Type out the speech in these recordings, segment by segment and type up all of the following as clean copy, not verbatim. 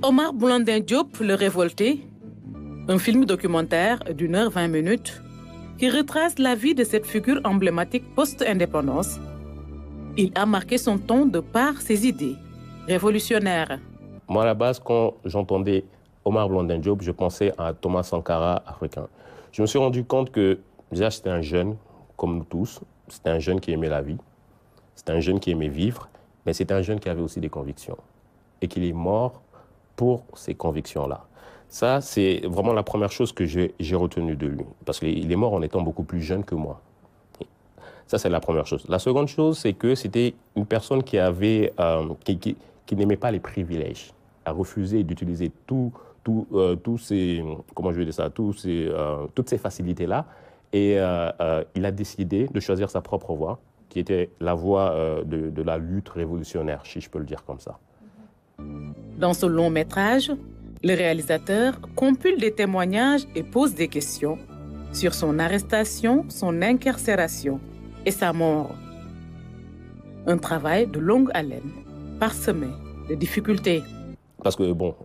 Omar Blondin Diop, Le Révolté, un film documentaire d'1h20 qui retrace la vie de cette figure emblématique post-indépendance. Il a marqué son temps de par ses idées révolutionnaires. Moi, à la base, quand j'entendais Omar Blondin Diop, je pensais à Thomas Sankara africain. Je me suis rendu compte que déjà, c'était un jeune, comme nous tous. C'était un jeune qui aimait la vie. C'était un jeune qui aimait vivre. Mais c'était un jeune qui avait aussi des convictions. Et qu'il est mort pour ces convictions-là. Ça, c'est vraiment la première chose que j'ai retenue de lui. Parce qu'il est mort en étant beaucoup plus jeune que moi. Ça, c'est la première chose. La seconde chose, c'est que c'était une personne qui avait, qui n'aimait pas les privilèges, a refusé d'utiliser tous ces, comment je vais dire ça, toutes ces facilités-là. Et il a décidé de choisir sa propre voie, qui était la voie de la lutte révolutionnaire, si je peux le dire comme ça. Dans ce long métrage, le réalisateur compile des témoignages et pose des questions sur son arrestation, son incarcération et sa mort. Un travail de longue haleine, parsemé de difficultés. Parce que, bon,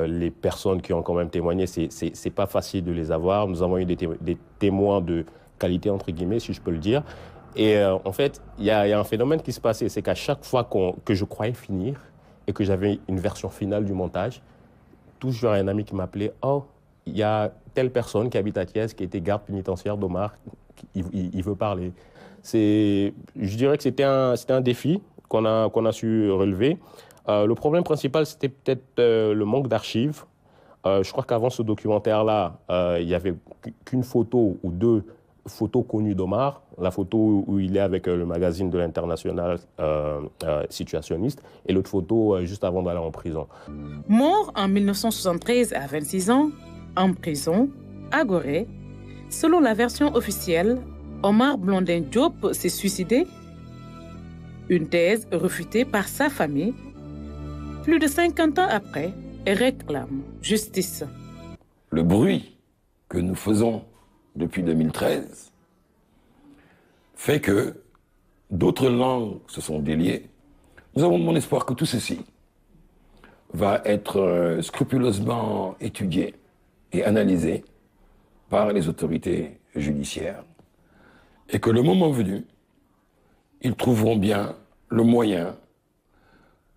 les personnes qui ont quand même témoigné, c'est pas facile de les avoir. Nous avons eu des témoins de qualité, entre guillemets, si je peux le dire. Et en fait, il y a un phénomène qui se passait, c'est qu'à chaque fois que je croyais finir et que j'avais une version finale du montage, toujours un ami qui m'appelait « Oh, il y a telle personne qui habite à Thiès, qui était garde pénitentiaire d'Omar, il veut parler ». Je dirais que c'était un défi qu'on a su relever. Le problème principal, c'était peut-être le manque d'archives. Je crois qu'avant ce documentaire-là, il n'y avait qu'une photo ou deux photos connues d'Omar. La photo où il est avec le magazine de l'International situationniste et l'autre photo juste avant d'aller en prison. Mort en 1973 à 26 ans, en prison, à Gorée, selon la version officielle, Omar Blondin Diop s'est suicidé. Une thèse refutée par sa famille. Plus de 50 ans après, elle réclame justice. Le bruit que nous faisons depuis 2013 fait que d'autres langues se sont déliées. Nous avons mon espoir que tout ceci va être scrupuleusement étudié et analysé par les autorités judiciaires et que le moment venu, ils trouveront bien le moyen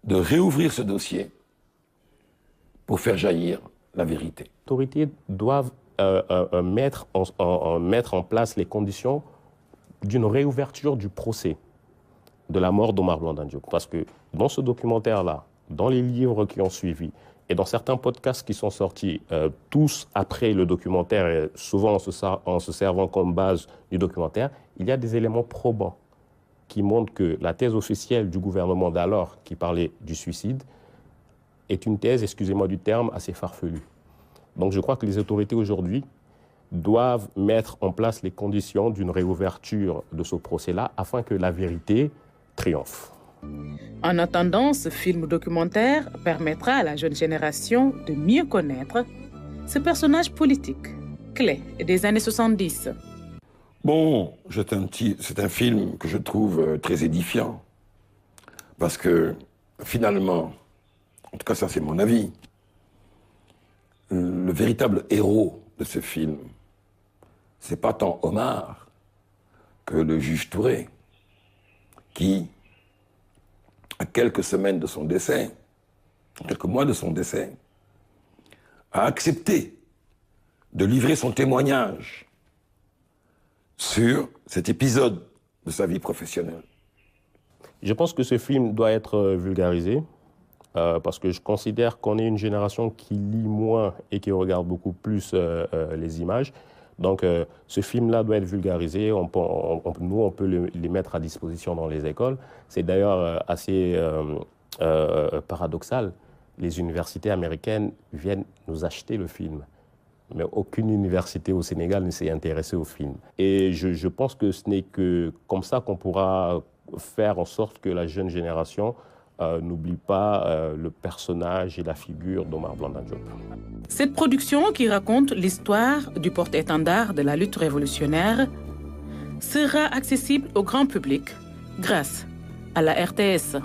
de réouvrir ce dossier pour faire jaillir la vérité. Les autorités doivent mettre en place les conditions d'une réouverture du procès de la mort d'Omar Blondin Diop. Parce que dans ce documentaire-là, dans les livres qui ont suivi et dans certains podcasts qui sont sortis, tous après le documentaire, et souvent en se servant comme base du documentaire, il y a des éléments probants qui montrent que la thèse officielle du gouvernement d'alors, qui parlait du suicide, est une thèse, excusez-moi du terme, assez farfelue. Donc je crois que les autorités aujourd'hui doivent mettre en place les conditions d'une réouverture de ce procès-là afin que la vérité triomphe. En attendant, ce film documentaire permettra à la jeune génération de mieux connaître ce personnage politique clé des années 70. Bon, c'est un film que je trouve très édifiant parce que finalement, en tout cas ça c'est mon avis, le véritable héros de ce film, c'est pas tant Omar que le juge Touré, qui, à quelques semaines de son décès, quelques mois de son décès, a accepté de livrer son témoignage sur cet épisode de sa vie professionnelle. Je pense que ce film doit être vulgarisé. Parce que je considère qu'on est une génération qui lit moins et qui regarde beaucoup plus les images. Donc ce film-là doit être vulgarisé, nous on peut les mettre à disposition dans les écoles. C'est d'ailleurs assez paradoxal. Les universités américaines viennent nous acheter le film. Mais aucune université au Sénégal ne s'est intéressée au film. Et je pense que ce n'est que comme ça qu'on pourra faire en sorte que la jeune génération n'oublie pas le personnage et la figure d'Omar Blondin Diop. Cette production qui raconte l'histoire du porte-étendard de la lutte révolutionnaire sera accessible au grand public grâce à la RTS.